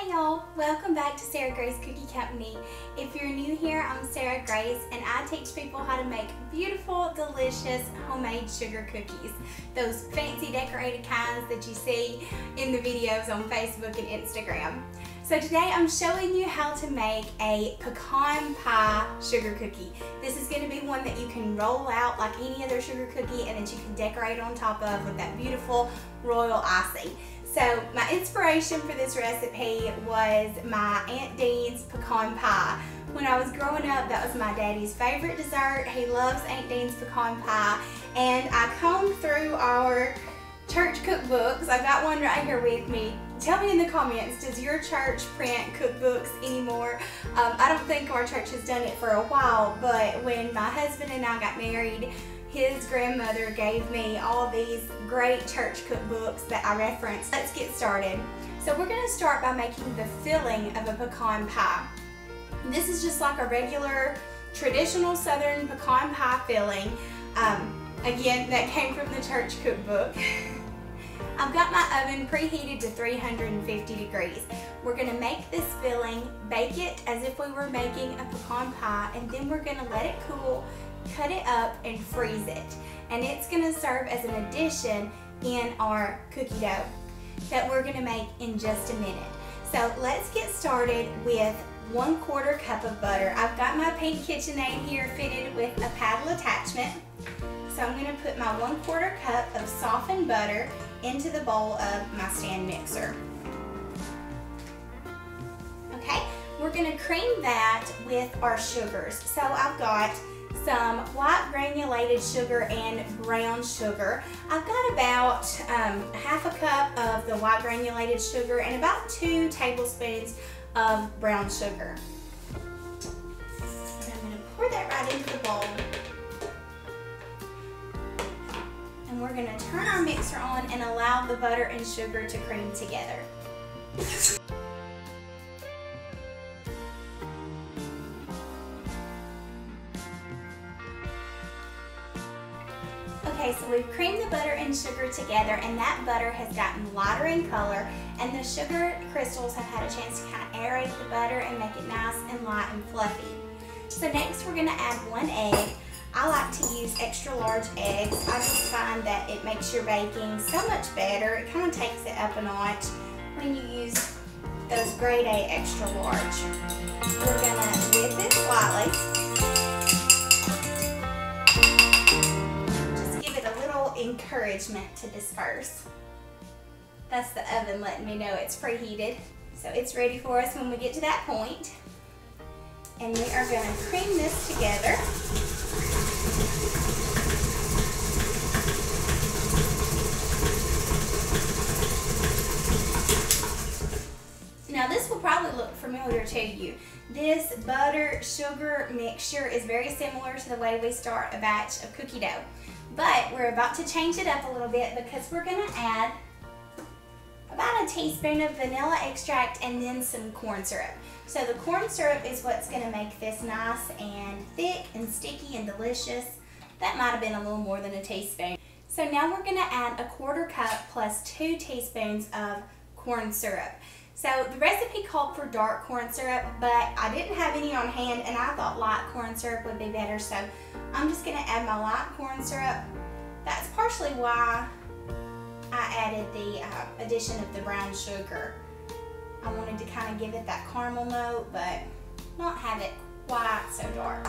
Hi y'all, welcome back to Sarah Grace Cookie Company. If you're new here, I'm Sarah Grace and I teach people how to make beautiful, delicious, homemade sugar cookies. Those fancy decorated kinds that you see in the videos on Facebook and Instagram. So today I'm showing you how to make a pecan pie sugar cookie. This is going to be one that you can roll out like any other sugar cookie and that you can decorate on top of with that beautiful royal icing. So my inspiration for this recipe was my Aunt Dean's pecan pie. When I was growing up, that was my daddy's favorite dessert. He loves Aunt Dean's pecan pie. And I combed through our church cookbooks. I've got one right here with me. Tell me in the comments, does your church print cookbooks anymore? I don't think our church has done it for a while, but when my husband and I got married, his grandmother gave me all these great church cookbooks that I referenced. Let's get started. So we're going to start by making the filling of a pecan pie. This is just like a regular traditional southern pecan pie filling. Again, that came from the church cookbook. I've got my oven preheated to 350 degrees. We're going to make this filling, bake it as if we were making a pecan pie, and then we're going to let it cool, cut it up, and freeze it. And it's going to serve as an addition in our cookie dough that we're going to make in just a minute. So let's get started with 1/4 cup of butter. I've got my pink KitchenAid here fitted with a paddle attachment. So I'm going to put my 1/4 cup of softened butter into the bowl of my stand mixer. Okay, we're going to cream that with our sugars. So I've got some white granulated sugar and brown sugar. I've got about 1/2 cup of the white granulated sugar and about 2 tablespoons of brown sugar. And I'm going to pour that right into the bowl. And we're going to turn our mixer on and allow the butter and sugar to cream together. Okay, so we've creamed the butter and sugar together, and that butter has gotten lighter in color, and the sugar crystals have had a chance to kind of aerate the butter and make it nice and light and fluffy. So next we're going to add 1 egg. I like to use extra large eggs. I just find that it makes your baking so much better. It kind of takes it up a notch when you use those grade A extra large. We're going to whip it slightly. Just give it a little encouragement to disperse. That's the oven letting me know it's preheated. So it's ready for us when we get to that point. And we are going to cream this together. Now this will probably look familiar to you. This butter sugar mixture is very similar to the way we start a batch of cookie dough. But we're about to change it up a little bit because we're going to add about a teaspoon of vanilla extract and then some corn syrup. So the corn syrup is what's going to make this nice and thick and sticky and delicious. That might have been a little more than a teaspoon. So now we're going to add a 1/4 cup plus 2 teaspoons of corn syrup. So the recipe called for dark corn syrup, but I didn't have any on hand and I thought light corn syrup would be better. So I'm just going to add my light corn syrup. That's partially why I added the addition of the brown sugar. I wanted to kind of give it that caramel note, but not have it quite so dark.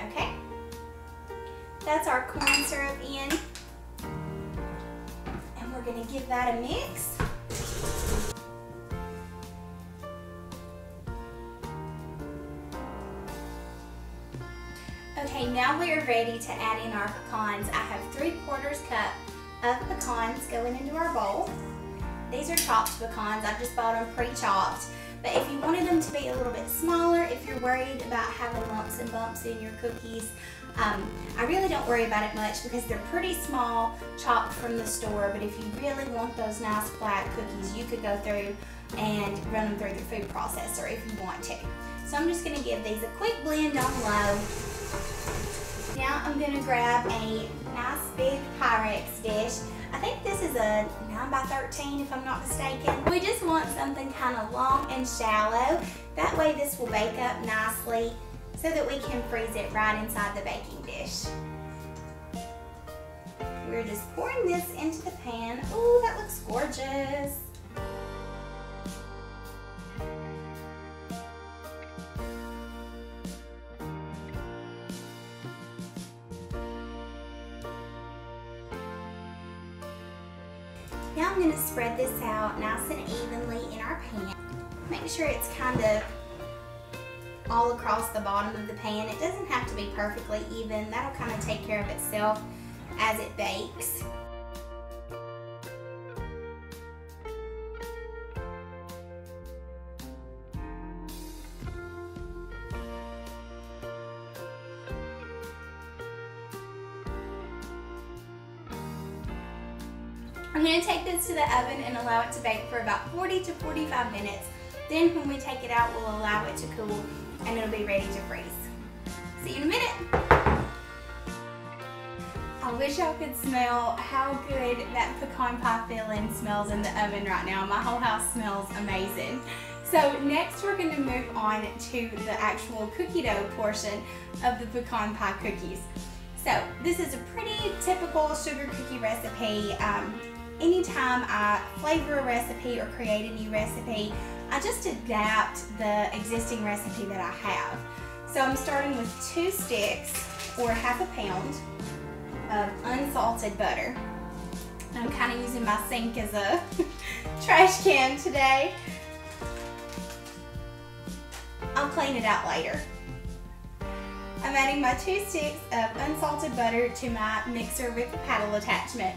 Okay, that's our corn syrup in, and we're going to give that a mix. Okay, now we are ready to add in our pecans. I have 3/4 cup of pecans going into our bowl. These are chopped pecans. I just bought them pre-chopped. But if you wanted them to be a little bit smaller, if you're worried about having lumps and bumps in your cookies, I really don't worry about it much because they're pretty small, chopped from the store. But if you really want those nice flat cookies, you could go through and run them through the food processor if you want to. So I'm just going to give these a quick blend on low. Now I'm going to grab a nice big Pyrex dish. I think this is a 9 by 13 if I'm not mistaken. We just want want something kind of long and shallow. That way this will bake up nicely so that we can freeze it right inside the baking dish. We're just pouring this into the pan. Ooh, that looks gorgeous. Now I'm going to spread this out nice and evenly in our pan. Make sure it's kind of all across the bottom of the pan. It doesn't have to be perfectly even. That'll kind of take care of itself as it bakes. I'm going to take this to the oven and allow it to bake for about 40 to 45 minutes. Then when we take it out, we'll allow it to cool and it'll be ready to freeze. See you in a minute. I wish y'all could smell how good that pecan pie filling smells in the oven right now. My whole house smells amazing. So next we're going to move on to the actual cookie dough portion of the pecan pie cookies. So this is a pretty typical sugar cookie recipe. Anytime I flavor a recipe or create a new recipe, I just adapt the existing recipe that I have. So I'm starting with 2 sticks or half a pound of unsalted butter. I'm kind of using my sink as a trash can today. I'll clean it out later. I'm adding my 2 sticks of unsalted butter to my mixer with a paddle attachment.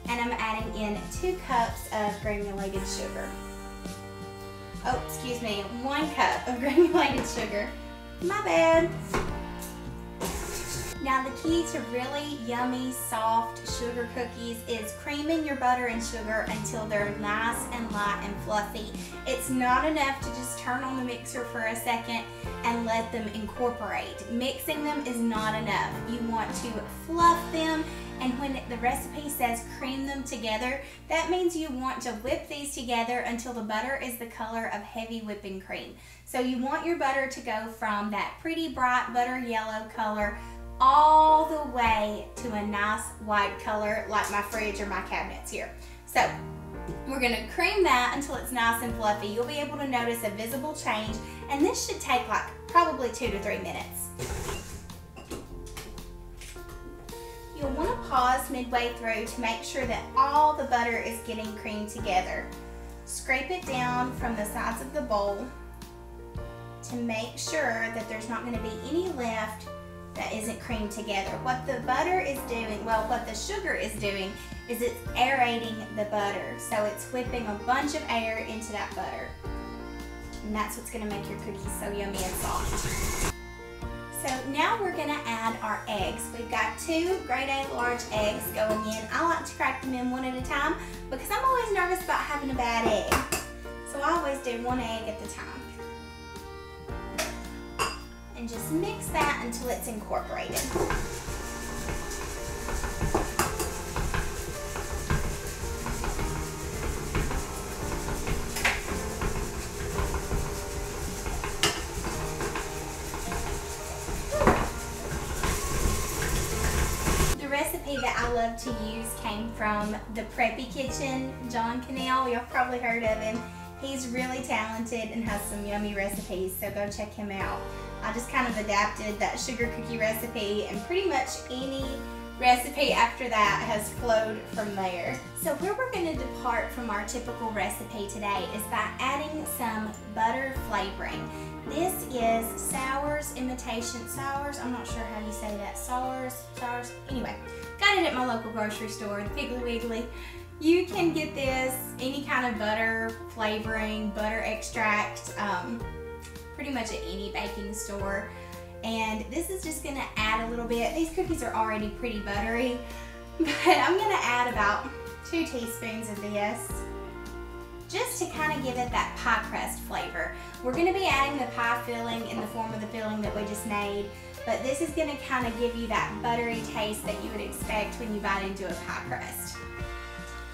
And I'm adding in 2 cups of granulated sugar. Oh, excuse me, 1 cup of granulated sugar. My bad. Now the key to really yummy, soft sugar cookies is creaming your butter and sugar until they're nice and light and fluffy. It's not enough to just turn on the mixer for a second and let them incorporate. Mixing them is not enough. You want to fluff them, and when the recipe says cream them together, that means you want to whip these together until the butter is the color of heavy whipping cream. So you want your butter to go from that pretty bright butter yellow color all the way to a nice white color like my fridge or my cabinets here. So we're going to cream that until it's nice and fluffy. You'll be able to notice a visible change, and this should take like probably 2 to 3 minutes. You'll want to pause midway through to make sure that all the butter is getting creamed together. Scrape it down from the sides of the bowl to make sure that there's not going to be any left that isn't creamed together. What the butter is doing, well, what the sugar is doing is it's aerating the butter. So it's whipping a bunch of air into that butter. And that's what's going to make your cookies so yummy and soft. So now we're going to add our eggs. We've got 2 grade A large eggs going in. I like to crack them in one at a time because I'm always nervous about having a bad egg. So I always do 1 egg at the time. And just mix that until it's incorporated. The recipe that I love to use came from the Preppy Kitchen, John Cannell. Y'all probably heard of him. He's really talented and has some yummy recipes, so go check him out. I just kind of adapted that sugar cookie recipe, and pretty much any recipe after that has flowed from there. So where we're going to depart from our typical recipe today is by adding some butter flavoring. This is Sours Imitation Sours. I'm not sure how you say that. Sours. Anyway, got it at my local grocery store, the Piggly Wiggly. You can get this, any kind of butter flavoring, butter extract, pretty much at any baking store. And this is just going to add a little bit. These cookies are already pretty buttery, but I'm going to add about 2 teaspoons of this just to kind of give it that pie crust flavor. We're going to be adding the pie filling in the form of the filling that we just made, but this is going to kind of give you that buttery taste that you would expect when you bite into a pie crust.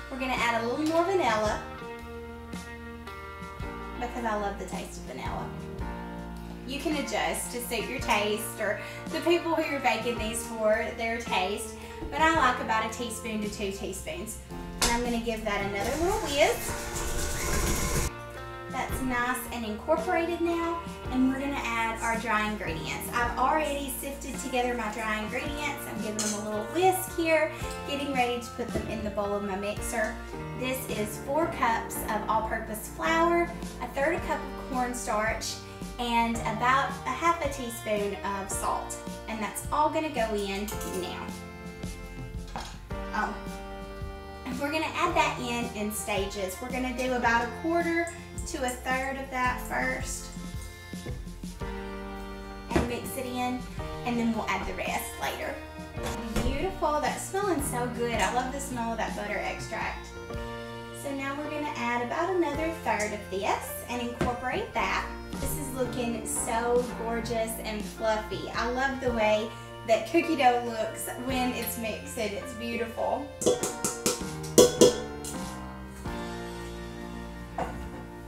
We're going to add a little more vanilla. because I love the taste of vanilla. You can adjust to suit your taste or the people who you're baking these for, their taste. But I like about a teaspoon to 2 teaspoons. And I'm going to give that another little whiz. That's nice and incorporated now. And we're going to add our dry ingredients. I've already sifted together my dry ingredients. I'm giving them a little whisk here, getting ready to put them in the bowl of my mixer. This is 4 cups of all-purpose flour, a 1/3 cup of cornstarch, and about a 1/2 teaspoon of salt. And that's all going to go in now. And we're going to add that in stages. We're going to do about 1/4 to 1/3 of that first and mix it in, and then we'll add the rest later. Beautiful, that's smelling so good. I love the smell of that butter extract. So now we're going to add about another 1/3 of this and incorporate that. This is looking so gorgeous and fluffy. I love the way that cookie dough looks when it's mixed. It's beautiful.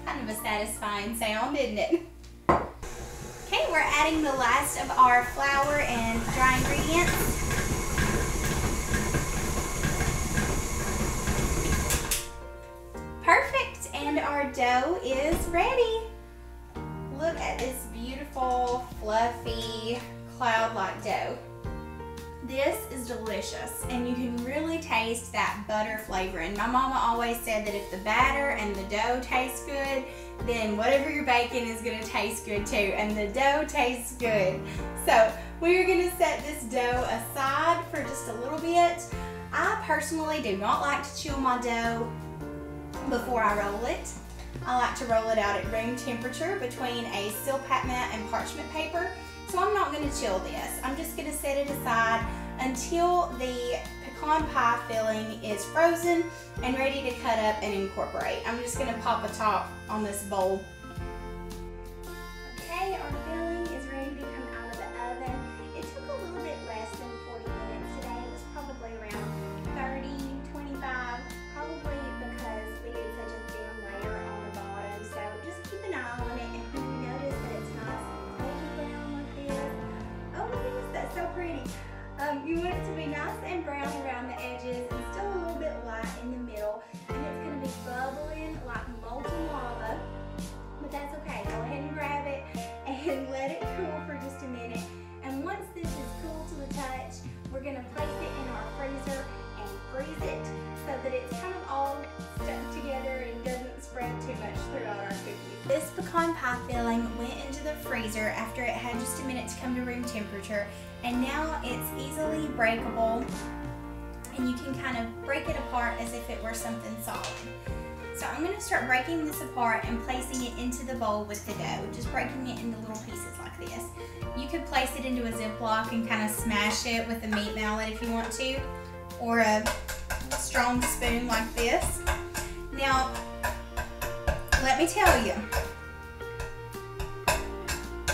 Kind of a satisfying sound, isn't it? Okay, we're adding the last of our flour and dry ingredients. Perfect, and our dough is ready. Look at this beautiful, fluffy, cloud-like dough. This is delicious, and you can really taste that butter flavoring. My mama always said that if the batter and the dough taste good, then whatever you're baking is going to taste good too, and the dough tastes good. So we're going to set this dough aside for just a little bit. I personally do not like to chill my dough before I roll it. I like to roll it out at room temperature between a Silpat mat and parchment paper. So I'm not going to chill this. I'm just going to set it aside until the pecan pie filling is frozen and ready to cut up and incorporate. I'm just going to pop a top on this bowl. Okay, our filling is ready to come out of the oven. It took a little bit less than 40 minutes today. It was probably around 30, 25, probably because we did such a thin layer on the bottom. So just keep an eye on it, and when you notice that it's nice and golden brown like this, oh my goodness, that's so pretty. You want it to be nice and brown around the edges and still a little bit light in the middle, and it's going to be bubbling like molten lava, but that's okay. Go ahead and grab it and let it cool for just a minute, and once this is cool to the touch, we're going to place it in our freezer and freeze it so that it's kind of all stuck together and doesn't spread too much throughout our cookies. This pecan pie filling went into the freezer after it had just a minute to come to room temperature, and now it's easily breakable, and you can kind of break it apart as if it were something solid. So I'm going to start breaking this apart and placing it into the bowl with the dough, just breaking it into little pieces like this. You could place it into a Ziploc and kind of smash it with a meat mallet if you want to, or a strong spoon like this. Now, let me tell you,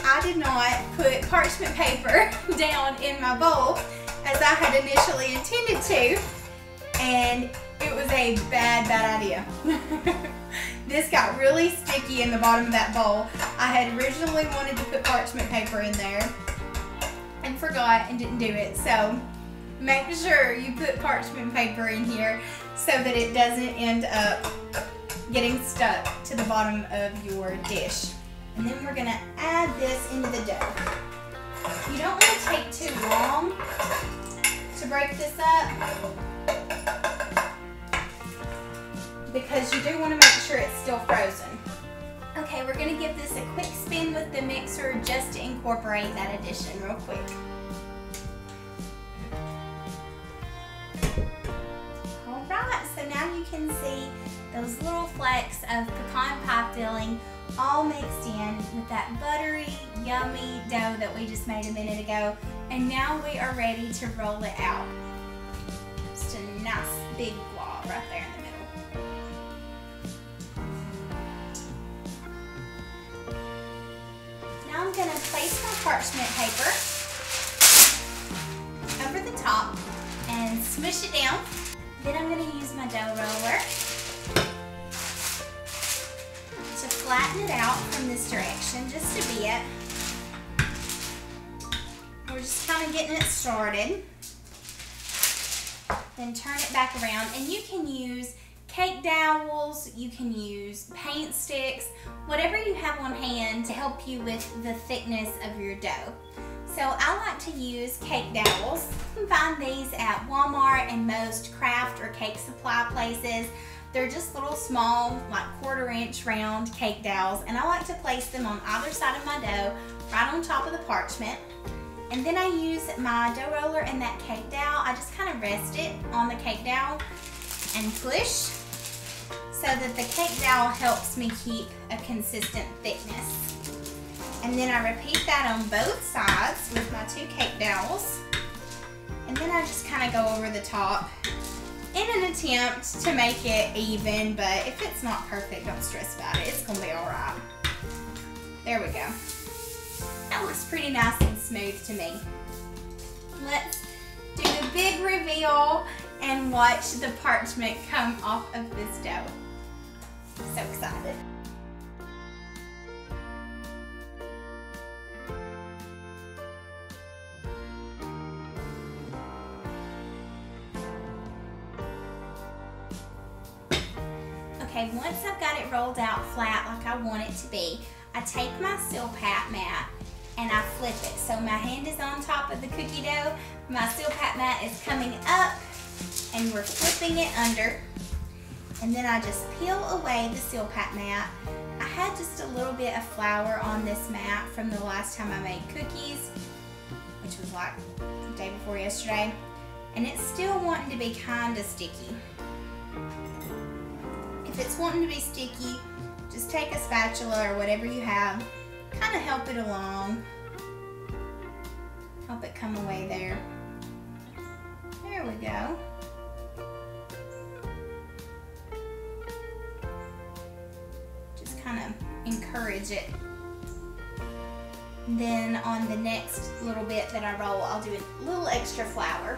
I did not put parchment paper down in my bowl as I had initially intended to, and it was a bad idea. This got really sticky in the bottom of that bowl. I had originally wanted to put parchment paper in there and forgot and didn't do it. So make sure you put parchment paper in here so that it doesn't end up getting stuck to the bottom of your dish. And then we're gonna add this into the dough. You don't want to take too long to break this up, because you do want to make sure it's still frozen. Okay, we're gonna give this a quick spin with the mixer just to incorporate that addition real quick. Alright, so now you can see those little flecks of pecan pie filling all mixed in with that buttery, yummy dough that we just made a minute ago. And now we are ready to roll it out. Just a nice big blob right there in the middle. Now I'm going to place my parchment paper over the top and smush it down. Then I'm going to use my dough roller to flatten it out from this direction just a bit. We're just kind of getting it started. Then turn it back around, and you can use cake dowels, you can use paint sticks, whatever you have on hand to help you with the thickness of your dough. So I like to use cake dowels. You can find these at Walmart and most craft or cake supply places. They're just little small, like 1/4 inch round cake dowels, and I like to place them on either side of my dough, right on top of the parchment. And then I use my dough roller and that cake dowel. I just kind of rest it on the cake dowel and push so that the cake dowel helps me keep a consistent thickness. And then I repeat that on both sides with my 2 cake dowels. And then I just kind of go over the top in an attempt to make it even, but if it's not perfect, don't stress about it. It's gonna be all right. There we go. That looks pretty nice and smooth to me. Let's do the big reveal and watch the parchment come off of this dough. So excited. Okay, once I've got it rolled out flat like I want it to be, I take my Seal Pat mat and I flip it. So my hand is on top of the cookie dough, my Seal Pat mat is coming up, and we're flipping it under. And then I just peel away the Seal Pat mat. I had just a little bit of flour on this mat from the last time I made cookies, which was like the day before yesterday. And it's still wanting to be kind of sticky. If it's wanting to be sticky, just take a spatula or whatever you have, kind of help it along. Help it come away there. There we go. Just kind of encourage it. Then on the next little bit that I roll, I'll do a little extra flour.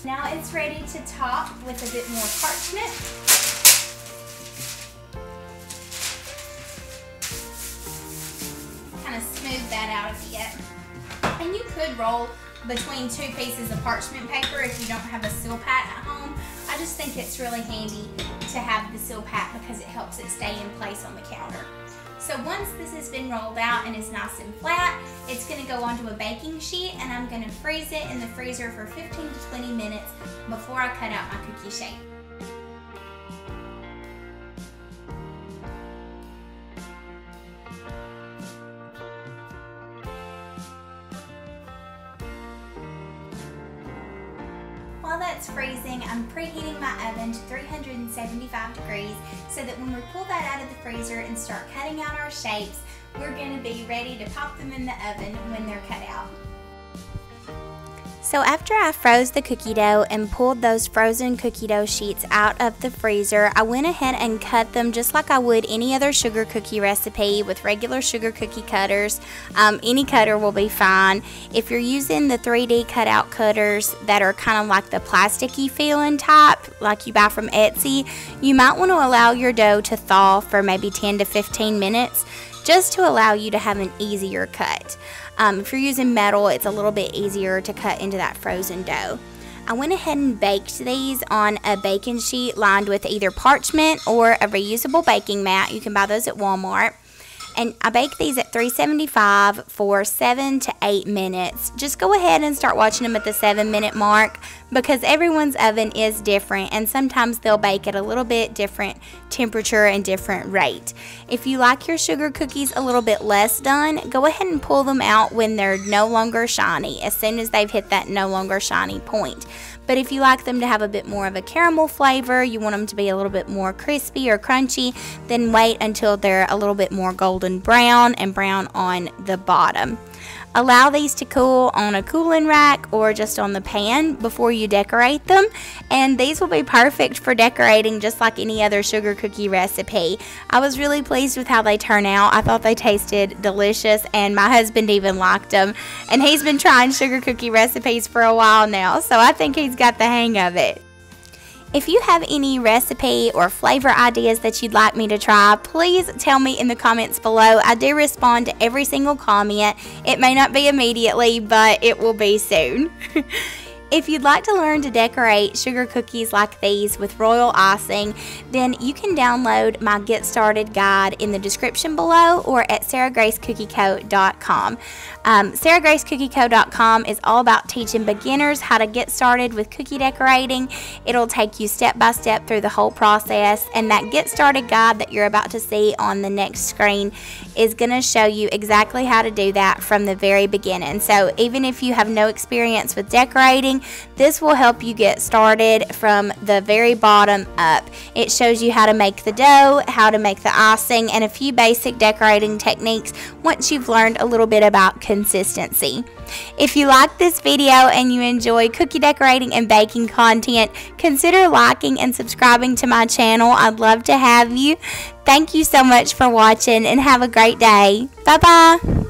Now it's ready to top with a bit more parchment. Smooth that out a bit. And you could roll between 2 pieces of parchment paper if you don't have a Seal Pat at home. I just think it's really handy to have the Seal Pat because it helps it stay in place on the counter. So once this has been rolled out and is nice and flat, it's going to go onto a baking sheet, and I'm going to freeze it in the freezer for 15 to 20 minutes before I cut out my cookie shape. While that's freezing, I'm preheating my oven to 375 degrees so that when we pull that out of the freezer and start cutting out our shapes, we're going to be ready to pop them in the oven when they're cut out. So after I froze the cookie dough and pulled those frozen cookie dough sheets out of the freezer, I went ahead and cut them just like I would any other sugar cookie recipe with regular sugar cookie cutters. Any cutter will be fine. If you're using the 3D cutout cutters that are kind of like the plasticky feeling type, like you buy from Etsy, you might want to allow your dough to thaw for maybe 10 to 15 minutes just to allow you to have an easier cut. If you're using metal, it's a little bit easier to cut into that frozen dough. I went ahead and baked these on a baking sheet lined with either parchment or a reusable baking mat. You can buy those at Walmart. And I baked these at 375 for 7 to 8 minutes. Just go ahead and start watching them at the 7-minute mark because everyone's oven is different and sometimes they'll bake at a little bit different temperature and different rate. If you like your sugar cookies a little bit less done, go ahead and pull them out when they're no longer shiny, as soon as they've hit that no longer shiny point. But if you like them to have a bit more of a caramel flavor, you want them to be a little bit more crispy or crunchy, then wait until they're a little bit more golden brown and brown on the bottom. Allow these to cool on a cooling rack or just on the pan before you decorate them, and these will be perfect for decorating just like any other sugar cookie recipe. I was really pleased with how they turn out. I thought they tasted delicious, and my husband even liked them, and he's been trying sugar cookie recipes for a while now, so I think he's got the hang of it. If you have any recipe or flavor ideas that you'd like me to try, please tell me in the comments below. I do respond to every single comment. It may not be immediately, but it will be soon. If you'd like to learn to decorate sugar cookies like these with royal icing, then you can download my Get Started guide in the description below or at sarahgracecookieco.com. sarahgracecookieco.com is all about teaching beginners how to get started with cookie decorating. It'll take you step by step through the whole process, and that Get Started guide that you're about to see on the next screen is going to show you exactly how to do that from the very beginning. So even if you have no experience with decorating, this will help you get started from the very bottom up. It shows you how to make the dough, how to make the icing, and a few basic decorating techniques once you've learned a little bit about consistency. If you like this video and you enjoy cookie decorating and baking content, consider liking and subscribing to my channel. I'd love to have you. Thank you so much for watching and have a great day. Bye-bye.